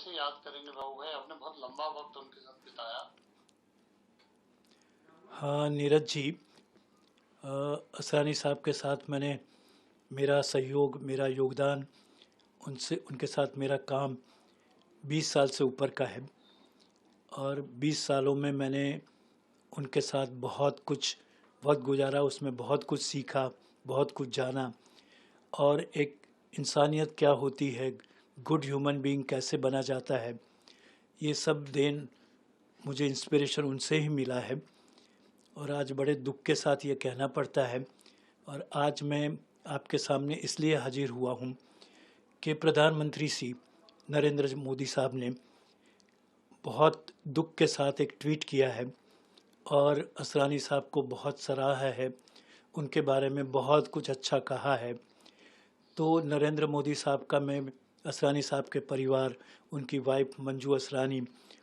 कैसे याद करेंगे बाबू भाई, आपने बहुत लंबा वक्त उनके साथ बिताया। हाँ नीरज जी, असरानी साहब के साथ मैंने मेरा सहयोग, मेरा योगदान, उनसे उनके साथ मेरा काम 20 साल से ऊपर का है। और 20 सालों में मैंने उनके साथ बहुत कुछ वक्त गुजारा, उसमें बहुत कुछ सीखा, बहुत कुछ जाना। और एक इंसानियत क्या होती है, गुड ह्यूमन बीइंग कैसे बना जाता है, ये सब देन मुझे इंस्पिरेशन उनसे ही मिला है। और आज बड़े दुख के साथ ये कहना पड़ता है, और आज मैं आपके सामने इसलिए हाजिर हुआ हूँ कि प्रधानमंत्री श्री नरेंद्र मोदी साहब ने बहुत दुख के साथ एक ट्वीट किया है और असरानी साहब को बहुत सराहा है, उनके बारे में बहुत कुछ अच्छा कहा है। तो नरेंद्र मोदी साहब का मैं असरानी साहब के परिवार, उनकी वाइफ मंजू असरानी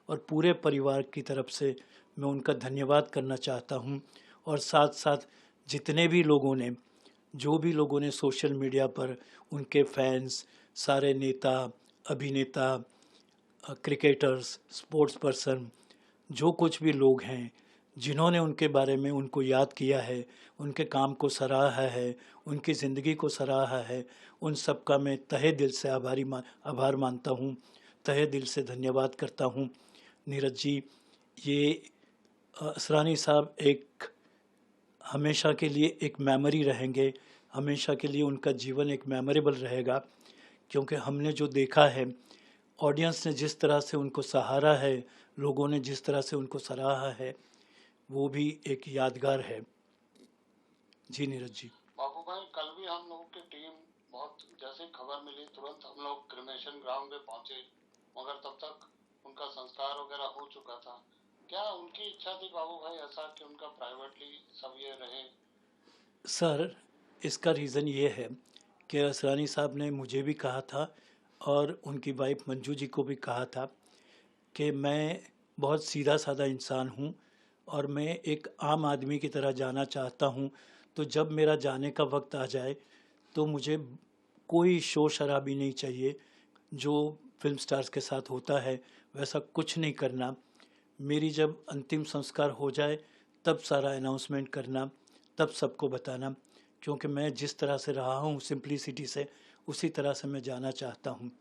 और पूरे परिवार की तरफ से मैं उनका धन्यवाद करना चाहता हूं। और साथ साथ जितने भी लोगों ने, जो भी लोगों ने सोशल मीडिया पर, उनके फैंस, सारे नेता, अभिनेता, क्रिकेटर्स, स्पोर्ट्स पर्सन, जो कुछ भी लोग हैं जिन्होंने उनके बारे में उनको याद किया है, उनके काम को सराहा है, उनकी ज़िंदगी को सराहा है, उन सब का मैं तहे दिल से आभार मानता हूँ, तहे दिल से धन्यवाद करता हूँ। नीरज जी, ये असरानी साहब एक हमेशा के लिए एक मेमोरी रहेंगे, हमेशा के लिए उनका जीवन एक मेमोरेबल रहेगा। क्योंकि हमने जो देखा है, ऑडियंस ने जिस तरह से उनको सहारा है, लोगों ने जिस तरह से उनको सराहा है, वो भी एक यादगार है। जी नीरज जी। बाबू भाई, कल भी हम लोगों की टीम बहुत, जैसे ही खबर मिली तुरंत हम लोग क्रिमेशन ग्राउंड पे पहुंचे, मगर तब तक उनका संस्कार वगैरह हो चुका था। क्या उनकी इच्छा थी बाबू भाई ऐसा कि उनका प्राइवेटली सब ये रहे? सर, इसका रीज़न ये है कि असरानी साहब ने मुझे भी कहा था और उनकी वाइफ मंजू जी को भी कहा था कि मैं बहुत सीधा साधा इंसान हूँ और मैं एक आम आदमी की तरह जाना चाहता हूँ। तो जब मेरा जाने का वक्त आ जाए तो मुझे कोई शोर शराबी नहीं चाहिए, जो फिल्म स्टार्स के साथ होता है वैसा कुछ नहीं करना। मेरी जब अंतिम संस्कार हो जाए तब सारा अनाउंसमेंट करना, तब सबको बताना। क्योंकि मैं जिस तरह से रहा हूँ सिंप्लिसिटी से, उसी तरह से मैं जाना चाहता हूँ।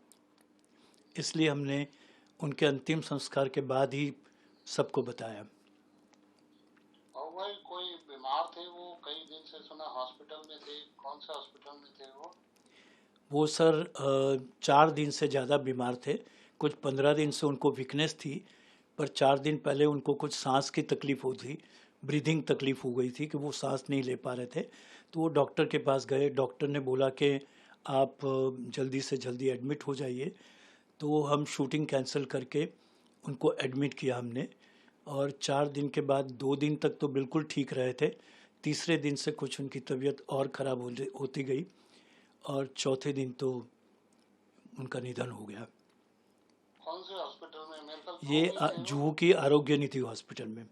इसलिए हमने उनके अंतिम संस्कार के बाद ही सबको बताया। बाबू भाई, कोई बीमार थे वो? कई दिन से सुना हॉस्पिटल में थे। कौन से हॉस्पिटल में थे वो? वो सर 4 दिन से ज़्यादा बीमार थे। कुछ 15 दिन से उनको वीकनेस थी, पर 4 दिन पहले उनको कुछ सांस की तकलीफ़ हो थी, ब्रीदिंग तकलीफ़ हो गई थी कि वो सांस नहीं ले पा रहे थे। तो वो डॉक्टर के पास गए, डॉक्टर ने बोला कि आप जल्दी से जल्दी एडमिट हो जाइए। तो हम शूटिंग कैंसिल करके उनको एडमिट किया हमने। और 4 दिन के बाद 2 दिन तक तो बिल्कुल ठीक रहे थे, तीसरे दिन से कुछ उनकी तबीयत और ख़राब होती गई और चौथे दिन तो उनका निधन हो गया। कौन से हॉस्पिटल में? मेरे ख्याल जुहू ये में थे वो। जुहू की आरोग्य नीति हॉस्पिटल में।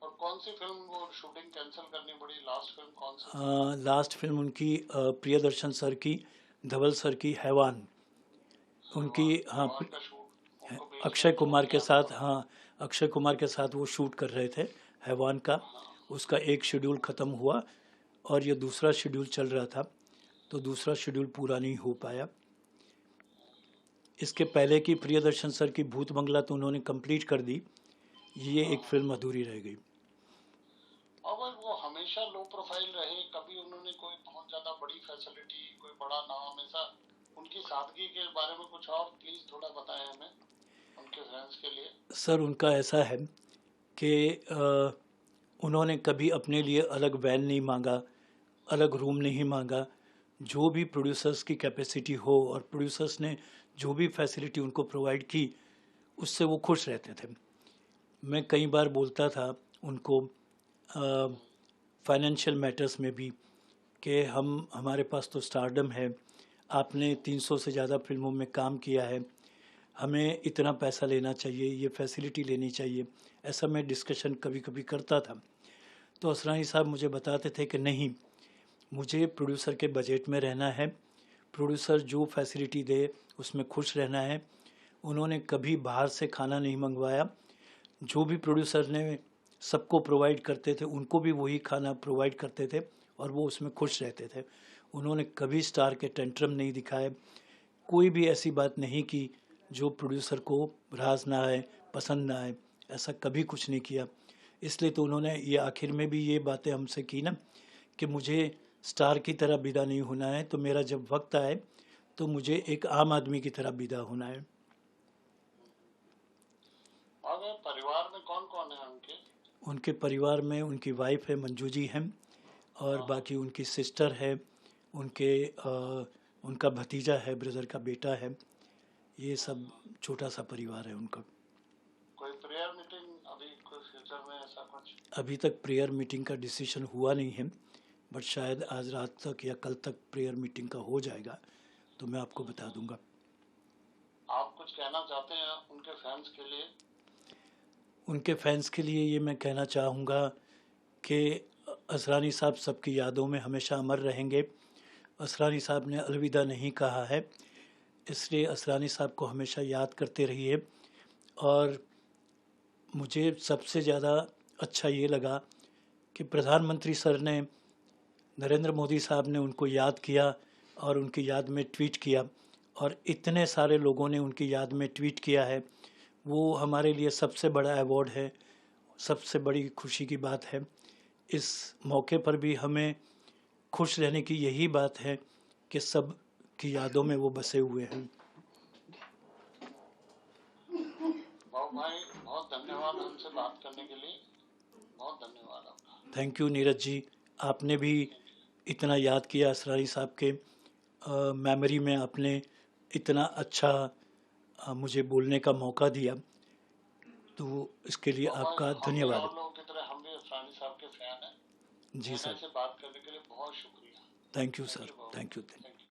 और कौन सी फिल्म वो शूटिंग कैंसिल करनी पड़ी? लास्ट फिल्म कौन सी थी? लास्ट फिल्म उनकी प्रियदर्शन सर की, धवल सर की हैवान, उनकी। हैवान। हाँ, हैवान का शूट उनको बीच में अक्षय छोड़ कुमार के दिया था। साथ, हाँ, अक्षय कुमार के साथ वो शूट कर रहे थे हैवान का। हाँ। उसका एक शेड्यूल ख़त्म हुआ और ये दूसरा शेड्यूल चल रहा था, तो दूसरा शेड्यूल पूरा नहीं हो पाया। इसके पहले की प्रियदर्शन सर की भूत बंगला तो उन्होंने कंप्लीट कर दी, ये एक हाँ। फिल्म अधूरी रह गई। और भाई वो हमेशा लो प्रोफाइल रहे, कभी उन्होंने कोई बहुत ज्यादा बड़ी फैसिलिटी, कोई बड़ा नाम, हमेशा उनकी सादगी के बारे में कुछ और प्लीज थोड़ा बताएं हमें, उनके फैंस के लिए। सर, उनका ऐसा है कि उन्होंने कभी अपने लिए अलग वैन नहीं मांगा, अलग रूम नहीं मांगा। जो भी प्रोड्यूसर्स की कैपेसिटी हो और प्रोड्यूसर्स ने जो भी फैसिलिटी उनको प्रोवाइड की, उससे वो खुश रहते थे। मैं कई बार बोलता था उनको फाइनेंशियल मैटर्स में भी कि हमारे पास तो स्टारडम है, आपने 300 से ज़्यादा फिल्मों में काम किया है, हमें इतना पैसा लेना चाहिए, ये फैसिलिटी लेनी चाहिए। ऐसा मैं डिस्कशन कभी कभी करता था। तो असरानी साहब मुझे बताते थे कि नहीं, मुझे प्रोड्यूसर के बजट में रहना है, प्रोड्यूसर जो फैसिलिटी दे उसमें खुश रहना है। उन्होंने कभी बाहर से खाना नहीं मंगवाया। जो भी प्रोड्यूसर ने सबको प्रोवाइड करते थे उनको भी वही खाना प्रोवाइड करते थे और वो उसमें खुश रहते थे। उन्होंने कभी स्टार के टेंट्रम नहीं दिखाए, कोई भी ऐसी बात नहीं की जो प्रोड्यूसर को राज ना आए, पसंद ना आए, ऐसा कभी कुछ नहीं किया। इसलिए तो उन्होंने ये आखिर में भी ये बातें हमसे की ना कि मुझे स्टार की तरह विदा नहीं होना है, तो मेरा जब वक्त आए तो मुझे एक आम आदमी की तरह विदा होना है। और परिवार में कौन कौन है उनके? उनके परिवार में उनकी वाइफ है, मंजू जी हैं, और बाकी उनकी सिस्टर है, उनका भतीजा है, ब्रदर का बेटा है। ये सब छोटा सा परिवार है उनका। कोई प्रेयर मीटिंग अभी कोई फ्यूचर में ऐसा कुछ? अभी तक प्रेयर मीटिंग का डिसीजन हुआ नहीं है, बट शायद आज रात तक या कल तक प्रेयर मीटिंग का हो जाएगा तो मैं आपको बता दूंगा। आप कुछ कहना चाहते हैं उनके फैंस के लिए? उनके फैंस के लिए ये मैं कहना चाहूँगा कि असरानी साहब सबकी यादों में हमेशा अमर रहेंगे। असरानी साहब ने अलविदा नहीं कहा है, इसलिए असरानी साहब को हमेशा याद करते रहिए। और मुझे सबसे ज़्यादा अच्छा ये लगा कि प्रधानमंत्री सर ने, नरेंद्र मोदी साहब ने उनको याद किया और उनकी याद में ट्वीट किया, और इतने सारे लोगों ने उनकी याद में ट्वीट किया है। वो हमारे लिए सबसे बड़ा अवार्ड है, सबसे बड़ी खुशी की बात है। इस मौके पर भी हमें खुश रहने की यही बात है कि सब की यादों में वो बसे हुए हैं। बाबू भाई बहुत धन्यवाद हमसे बात करने के लिए, बहुत धन्यवाद आपका। थैंक यू नीरज जी, आपने भी इतना याद किया असरानी साहब के मेमोरी में, आपने इतना अच्छा मुझे बोलने का मौका दिया, तो इसके लिए आपका धन्यवाद। हम लोगों की तरह हम भी असरानी साहब के फैन हैं। जी सर, से बात करने के लिए बहुत शुक्रिया। Thank you sir, thank you.